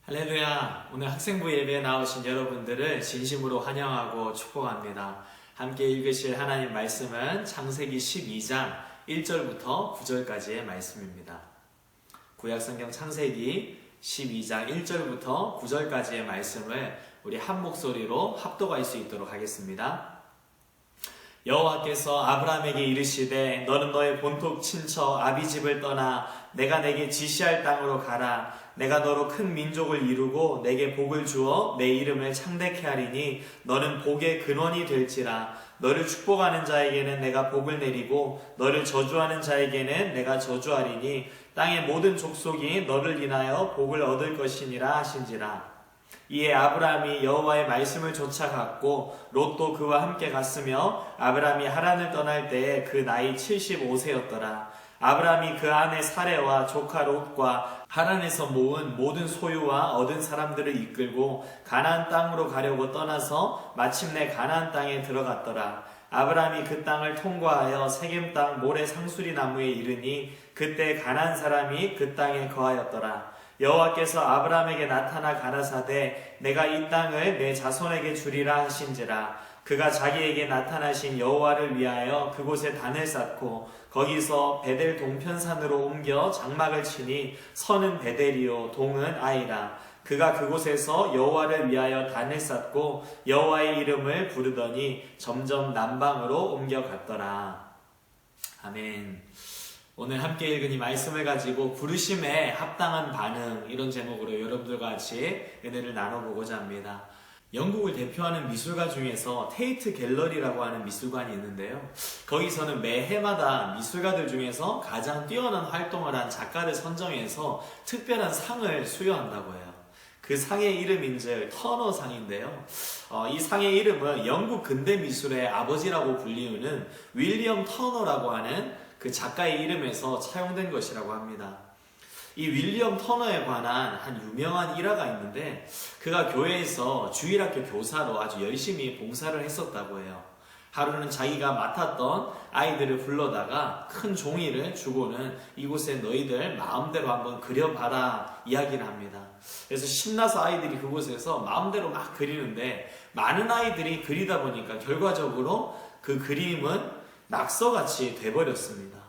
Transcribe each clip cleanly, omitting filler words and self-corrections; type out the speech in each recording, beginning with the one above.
할렐루야! 오늘 학생부 예배에 나오신 여러분들을 진심으로 환영하고 축복합니다. 함께 읽으실 하나님 말씀은 창세기 12장 1절부터 9절까지의 말씀입니다. 구약성경 창세기 12장 1절부터 9절까지의 말씀을 우리 한 목소리로 합독할 수 있도록 하겠습니다. 여호와께서 아브라함에게 이르시되 너는 너의 본토 친처 아비집을 떠나 내가 내게 지시할 땅으로 가라. 내가 너로 큰 민족을 이루고 내게 복을 주어 내 이름을 창대케 하리니 너는 복의 근원이 될지라. 너를 축복하는 자에게는 내가 복을 내리고 너를 저주하는 자에게는 내가 저주하리니 땅의 모든 족속이 너를 인하여 복을 얻을 것이니라 하신지라. 이에 아브라함이 여호와의 말씀을 쫓아갔고 롯도 그와 함께 갔으며 아브라함이 하란을 떠날 때에 그 나이 75세였더라. 아브라함이 그 아내 사레와 조카 롯과 하란에서 모은 모든 소유와 얻은 사람들을 이끌고 가나안 땅으로 가려고 떠나서 마침내 가나안 땅에 들어갔더라. 아브라함이 그 땅을 통과하여 세겜 땅 모래 상수리 나무에 이르니 그때 가나안 사람이 그 땅에 거하였더라. 여호와께서 아브라함에게 나타나 가라사대 내가 이 땅을 내 자손에게 주리라 하신지라. 그가 자기에게 나타나신 여호와를 위하여 그곳에 단을 쌓고 거기서 베델 동편산으로 옮겨 장막을 치니 서는 베델이요 동은 아이라. 그가 그곳에서 여호와를 위하여 단을 쌓고 여호와의 이름을 부르더니 점점 남방으로 옮겨갔더라. 아멘. 오늘 함께 읽은 이 말씀을 가지고 부르심에 합당한 반응, 이런 제목으로 여러분들과 같이 은혜를 나눠보고자 합니다. 영국을 대표하는 미술가 중에서 테이트 갤러리라고 하는 미술관이 있는데요. 거기서는 매해마다 미술가들 중에서 가장 뛰어난 활동을 한 작가를 선정해서 특별한 상을 수여한다고 해요. 그 상의 이름인즉 터너 상인데요. 이 상의 이름은 영국 근대 미술의 아버지라고 불리우는 윌리엄 터너라고 하는 그 작가의 이름에서 차용된 것이라고 합니다. 이 윌리엄 터너에 관한 한 유명한 일화가 있는데 그가 교회에서 주일학교 교사로 아주 열심히 봉사를 했었다고 해요. 하루는 자기가 맡았던 아이들을 불러다가 큰 종이를 주고는 이곳에 너희들 마음대로 한번 그려봐라 이야기를 합니다. 그래서 신나서 아이들이 그곳에서 마음대로 막 그리는데 많은 아이들이 그리다 보니까 결과적으로 그 그림은 낙서같이 돼버렸습니다.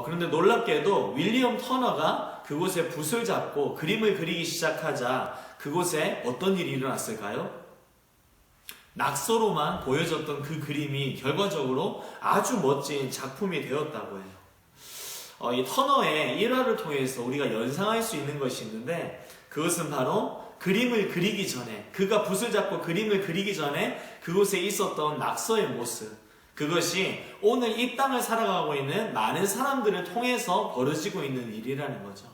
그런데 놀랍게도 윌리엄 터너가 그곳에 붓을 잡고 그림을 그리기 시작하자 그곳에 어떤 일이 일어났을까요? 낙서로만 보여졌던 그 그림이 결과적으로 아주 멋진 작품이 되었다고 해요. 이 터너의 일화를 통해서 우리가 연상할 수 있는 것이 있는데 그것은 바로 그림을 그리기 전에, 그가 붓을 잡고 그림을 그리기 전에 그곳에 있었던 낙서의 모습, 그것이 오늘 이 땅을 살아가고 있는 많은 사람들을 통해서 벌어지고 있는 일이라는 거죠.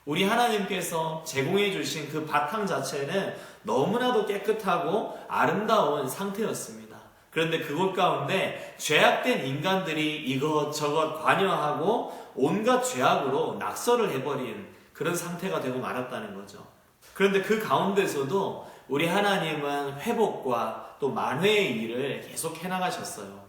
우리 하나님께서 제공해 주신 그 바탕 자체는 너무나도 깨끗하고 아름다운 상태였습니다. 그런데 그곳 가운데 죄악된 인간들이 이것저것 관여하고 온갖 죄악으로 낙서를 해버린 그런 상태가 되고 말았다는 거죠. 그런데 그 가운데서도 우리 하나님은 회복과 또 만회의 일을 계속 해나가셨어요.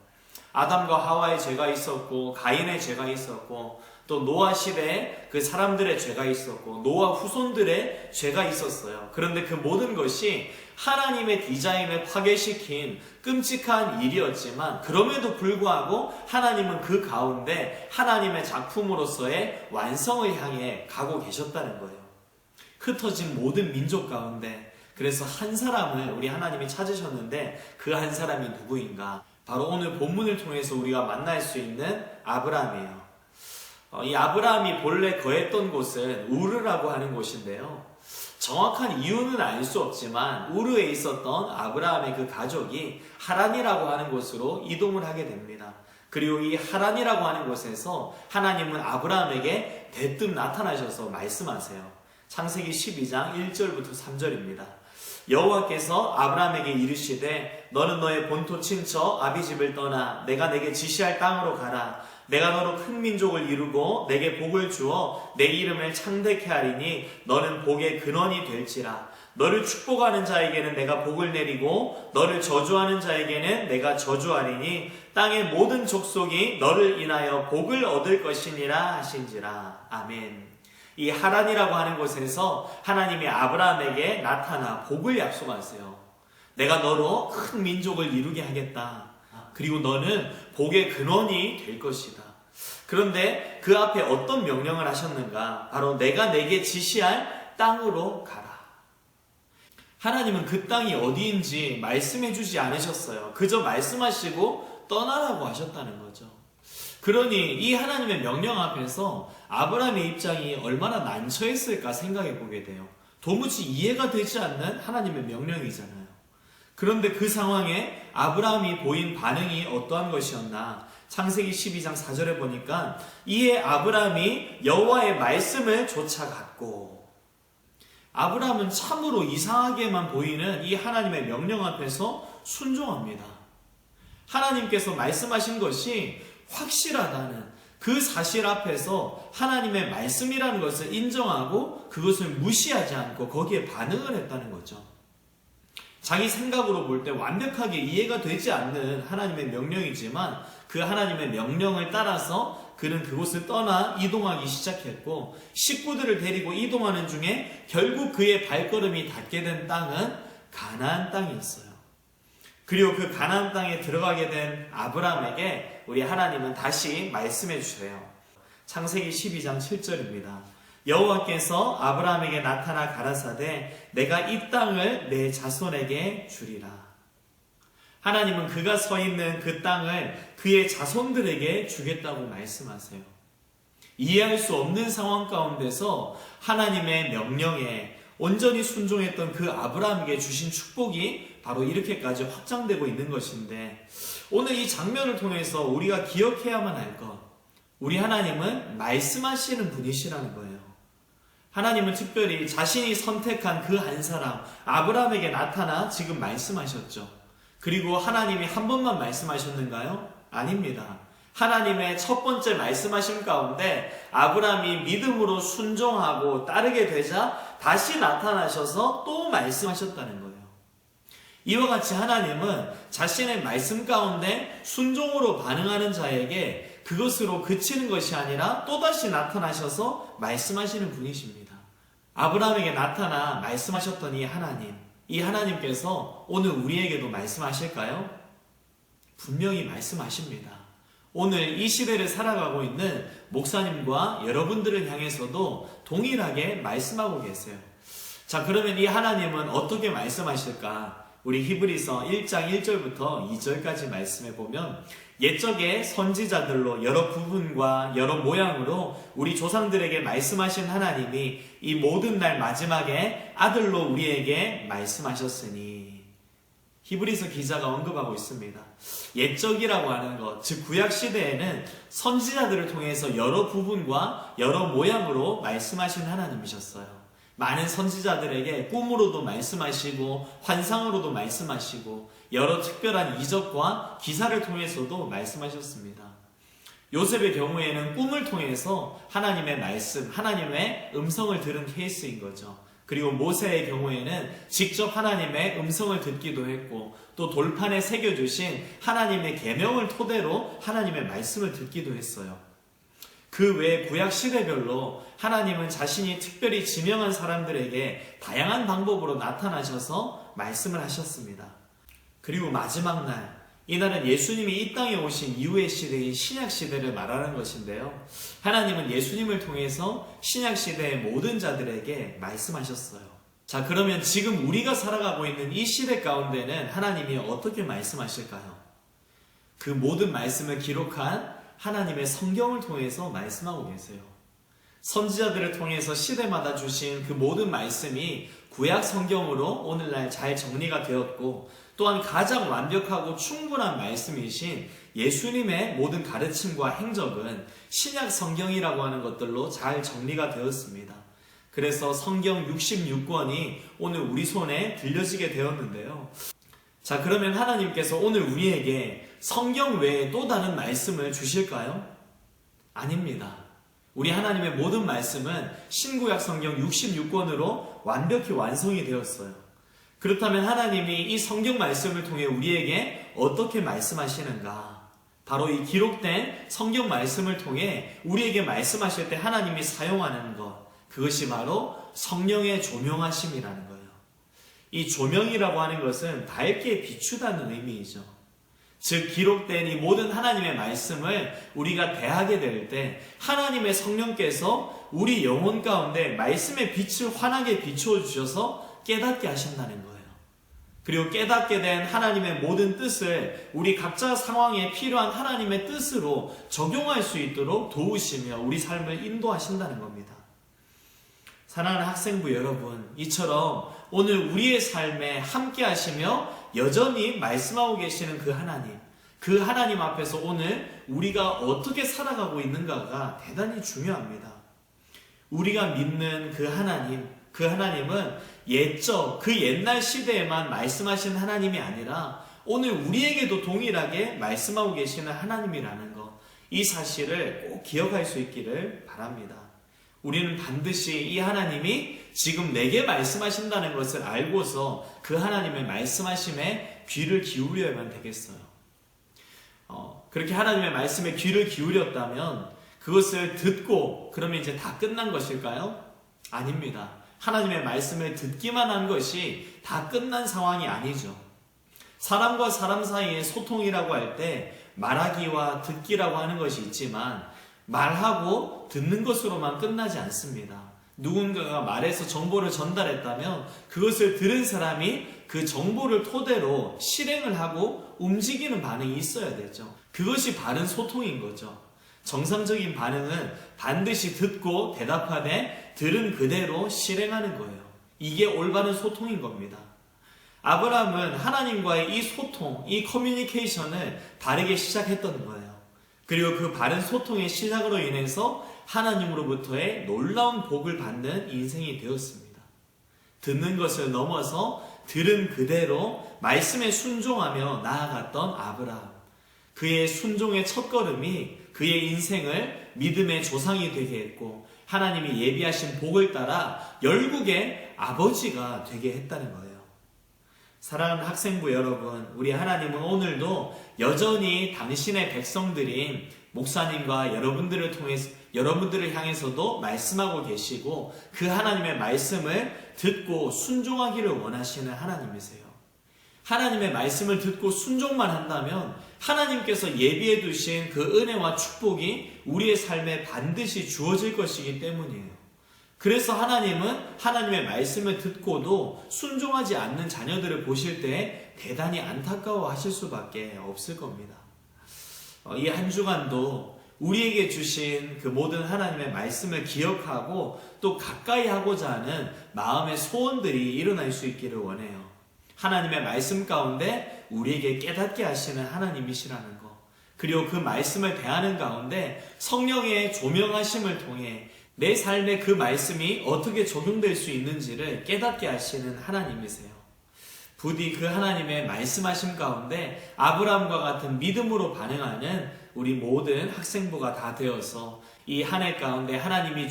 아담과 하와의 죄가 있었고 가인의 죄가 있었고 또 노아 시대에 그 사람들의 죄가 있었고 노아 후손들의 죄가 있었어요. 그런데 그 모든 것이 하나님의 디자인을 파괴시킨 끔찍한 일이었지만 그럼에도 불구하고 하나님은 그 가운데 하나님의 작품으로서의 완성을 향해 가고 계셨다는 거예요. 흩어진 모든 민족 가운데 그래서 한 사람을 우리 하나님이 찾으셨는데 그 한 사람이 누구인가? 바로 오늘 본문을 통해서 우리가 만날 수 있는 아브라함이에요. 이 아브라함이 본래 거했던 곳은 우르라고 하는 곳인데요. 정확한 이유는 알 수 없지만 우르에 있었던 아브라함의 그 가족이 하란이라고 하는 곳으로 이동을 하게 됩니다. 그리고 이 하란이라고 하는 곳에서 하나님은 아브라함에게 대뜸 나타나셔서 말씀하세요. 창세기 12장 1절부터 3절입니다. 여호와께서 아브라함에게 이르시되 너는 너의 본토 친처 아비집을 떠나 내가 내게 지시할 땅으로 가라. 내가 너로 큰 민족을 이루고 내게 복을 주어 내 이름을 창대케 하리니 너는 복의 근원이 될지라. 너를 축복하는 자에게는 내가 복을 내리고 너를 저주하는 자에게는 내가 저주하리니 땅의 모든 족속이 너를 인하여 복을 얻을 것이니라 하신지라. 아멘. 이 하란이라고 하는 곳에서 하나님이 아브라함에게 나타나 복을 약속하세요. 내가 너로 큰 민족을 이루게 하겠다. 그리고 너는 복의 근원이 될 것이다. 그런데 그 앞에 어떤 명령을 하셨는가? 바로 내가 내게 지시할 땅으로 가라. 하나님은 그 땅이 어디인지 말씀해 주지 않으셨어요. 그저 말씀하시고 떠나라고 하셨다는 거죠. 그러니 이 하나님의 명령 앞에서 아브라함의 입장이 얼마나 난처했을까 생각해 보게 돼요. 도무지 이해가 되지 않는 하나님의 명령이잖아요. 그런데 그 상황에 아브라함이 보인 반응이 어떠한 것이었나? 창세기 12장 4절에 보니까 이에 아브라함이 여호와의 말씀을 쫓아갔고, 아브라함은 참으로 이상하게만 보이는 이 하나님의 명령 앞에서 순종합니다. 하나님께서 말씀하신 것이 확실하다는 그 사실 앞에서 하나님의 말씀이라는 것을 인정하고 그것을 무시하지 않고 거기에 반응을 했다는 거죠. 자기 생각으로 볼 때 완벽하게 이해가 되지 않는 하나님의 명령이지만 그 하나님의 명령을 따라서 그는 그곳을 떠나 이동하기 시작했고, 식구들을 데리고 이동하는 중에 결국 그의 발걸음이 닿게 된 땅은 가나안 땅이었어요. 그리고 그 가나안 땅에 들어가게 된 아브라함에게 우리 하나님은 다시 말씀해 주세요. 창세기 12장 7절입니다. 여호와께서 아브라함에게 나타나 가라사대 내가 이 땅을 내 자손에게 주리라. 하나님은 그가 서 있는 그 땅을 그의 자손들에게 주겠다고 말씀하세요. 이해할 수 없는 상황 가운데서 하나님의 명령에 온전히 순종했던 그 아브라함에게 주신 축복이 바로 이렇게까지 확장되고 있는 것인데, 오늘 이 장면을 통해서 우리가 기억해야만 할 것, 우리 하나님은 말씀하시는 분이시라는 거예요. 하나님은 특별히 자신이 선택한 그 한 사람 아브라함에게 나타나 지금 말씀하셨죠. 그리고 하나님이 한 번만 말씀하셨는가요? 아닙니다. 하나님의 첫 번째 말씀하심 가운데 아브라함이 믿음으로 순종하고 따르게 되자 다시 나타나셔서 또 말씀하셨다는 거예요. 이와 같이 하나님은 자신의 말씀 가운데 순종으로 반응하는 자에게 그것으로 그치는 것이 아니라 또다시 나타나셔서 말씀하시는 분이십니다. 아브라함에게 나타나 말씀하셨던 이 하나님께서 오늘 우리에게도 말씀하실까요? 분명히 말씀하십니다. 오늘 이 시대를 살아가고 있는 목사님과 여러분들을 향해서도 동일하게 말씀하고 계세요. 자, 그러면 이 하나님은 어떻게 말씀하실까? 우리 히브리서 1장 1절부터 2절까지 말씀해 보면, 옛적에 선지자들로 여러 부분과 여러 모양으로 우리 조상들에게 말씀하신 하나님이 이 모든 날 마지막에 아들로 우리에게 말씀하셨으니, 히브리서 기자가 언급하고 있습니다. 옛적이라고 하는 것, 즉 구약 시대에는 선지자들을 통해서 여러 부분과 여러 모양으로 말씀하신 하나님이셨어요. 많은 선지자들에게 꿈으로도 말씀하시고 환상으로도 말씀하시고 여러 특별한 이적과 기사를 통해서도 말씀하셨습니다. 요셉의 경우에는 꿈을 통해서 하나님의 말씀, 하나님의 음성을 들은 케이스인 거죠. 그리고 모세의 경우에는 직접 하나님의 음성을 듣기도 했고, 또 돌판에 새겨주신 하나님의 계명을 토대로 하나님의 말씀을 듣기도 했어요. 그 외 구약 시대별로 하나님은 자신이 특별히 지명한 사람들에게 다양한 방법으로 나타나셔서 말씀을 하셨습니다. 그리고 마지막 날, 이날은 예수님이 이 땅에 오신 이후의 시대인 신약 시대를 말하는 것인데요. 하나님은 예수님을 통해서 신약 시대의 모든 자들에게 말씀하셨어요. 자, 그러면 지금 우리가 살아가고 있는 이 시대 가운데는 하나님이 어떻게 말씀하실까요? 그 모든 말씀을 기록한 하나님의 성경을 통해서 말씀하고 계세요. 선지자들을 통해서 시대마다 주신 그 모든 말씀이 구약 성경으로 오늘날 잘 정리가 되었고, 또한 가장 완벽하고 충분한 말씀이신 예수님의 모든 가르침과 행적은 신약 성경이라고 하는 것들로 잘 정리가 되었습니다. 그래서 성경 66권이 오늘 우리 손에 들려지게 되었는데요. 자, 그러면 하나님께서 오늘 우리에게 성경 외에 또 다른 말씀을 주실까요? 아닙니다. 우리 하나님의 모든 말씀은 신구약 성경 66권으로 완벽히 완성이 되었어요. 그렇다면 하나님이 이 성경 말씀을 통해 우리에게 어떻게 말씀하시는가? 바로 이 기록된 성경 말씀을 통해 우리에게 말씀하실 때 하나님이 사용하는 것, 그것이 바로 성령의 조명하심이라는 거예요. 이 조명이라고 하는 것은 밝게 비추다는 의미이죠. 즉 기록된 이 모든 하나님의 말씀을 우리가 대하게 될 때 하나님의 성령께서 우리 영혼 가운데 말씀의 빛을 환하게 비추어 주셔서 깨닫게 하신다는 거예요. 그리고 깨닫게 된 하나님의 모든 뜻을 우리 각자 상황에 필요한 하나님의 뜻으로 적용할 수 있도록 도우시며 우리 삶을 인도하신다는 겁니다. 사랑하는 학생부 여러분, 이처럼 오늘 우리의 삶에 함께 하시며 여전히 말씀하고 계시는 그 하나님 앞에서 오늘 우리가 어떻게 살아가고 있는가가 대단히 중요합니다. 우리가 믿는 그 하나님은 옛적 그 옛날 시대에만 말씀하신 하나님이 아니라 오늘 우리에게도 동일하게 말씀하고 계시는 하나님이라는 것, 이 사실을 꼭 기억할 수 있기를 바랍니다. 우리는 반드시 이 하나님이 지금 내게 말씀하신다는 것을 알고서 그 하나님의 말씀하심에 귀를 기울여야만 되겠어요. 그렇게 하나님의 말씀에 귀를 기울였다면 그것을 듣고 그러면 이제 다 끝난 것일까요? 아닙니다. 하나님의 말씀을 듣기만 한 것이 다 끝난 상황이 아니죠. 사람과 사람 사이의 소통이라고 할 때 말하기와 듣기라고 하는 것이 있지만 말하고 듣는 것으로만 끝나지 않습니다. 누군가가 말해서 정보를 전달했다면 그것을 들은 사람이 그 정보를 토대로 실행을 하고 움직이는 반응이 있어야 되죠. 그것이 바른 소통인 거죠. 정상적인 반응은 반드시 듣고 대답하되 들은 그대로 실행하는 거예요. 이게 올바른 소통인 겁니다. 아브라함은 하나님과의 이 소통, 이 커뮤니케이션을 바르게 시작했던 거예요. 그리고 그 바른 소통의 시작으로 인해서 하나님으로부터의 놀라운 복을 받는 인생이 되었습니다. 듣는 것을 넘어서 들은 그대로 말씀에 순종하며 나아갔던 아브라함. 그의 순종의 첫걸음이 그의 인생을 믿음의 조상이 되게 했고 하나님이 예비하신 복을 따라 열국의 아버지가 되게 했다는 거예요. 사랑하는 학생부 여러분, 우리 하나님은 오늘도 여전히 당신의 백성들인 목사님과 여러분들을 향해서도 말씀하고 계시고 그 하나님의 말씀을 듣고 순종하기를 원하시는 하나님이세요. 하나님의 말씀을 듣고 순종만 한다면 하나님께서 예비해 두신 그 은혜와 축복이 우리의 삶에 반드시 주어질 것이기 때문이에요. 그래서 하나님은 하나님의 말씀을 듣고도 순종하지 않는 자녀들을 보실 때 대단히 안타까워 하실 수밖에 없을 겁니다. 이 한 주간도 우리에게 주신 그 모든 하나님의 말씀을 기억하고 또 가까이 하고자 하는 마음의 소원들이 일어날 수 있기를 원해요. 하나님의 말씀 가운데 우리에게 깨닫게 하시는 하나님이시라는 것, 그리고 그 말씀을 대하는 가운데 성령의 조명하심을 통해 내 삶에 그 말씀이 어떻게 적용될 수 있는지를 깨닫게 하시는 하나님이세요. 부디 그 하나님의 말씀하심 가운데 아브라함과 같은 믿음으로 반응하는 우리 모든 학생부가 다 되어서 이 한 해 가운데 하나님이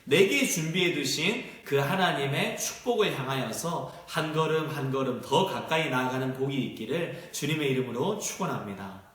내게 준비해 두신 그 하나님의 축복을 향하여서 한 걸음 한 걸음 더 가까이 나아가는 복이 있기를 주님의 이름으로 축원합니다.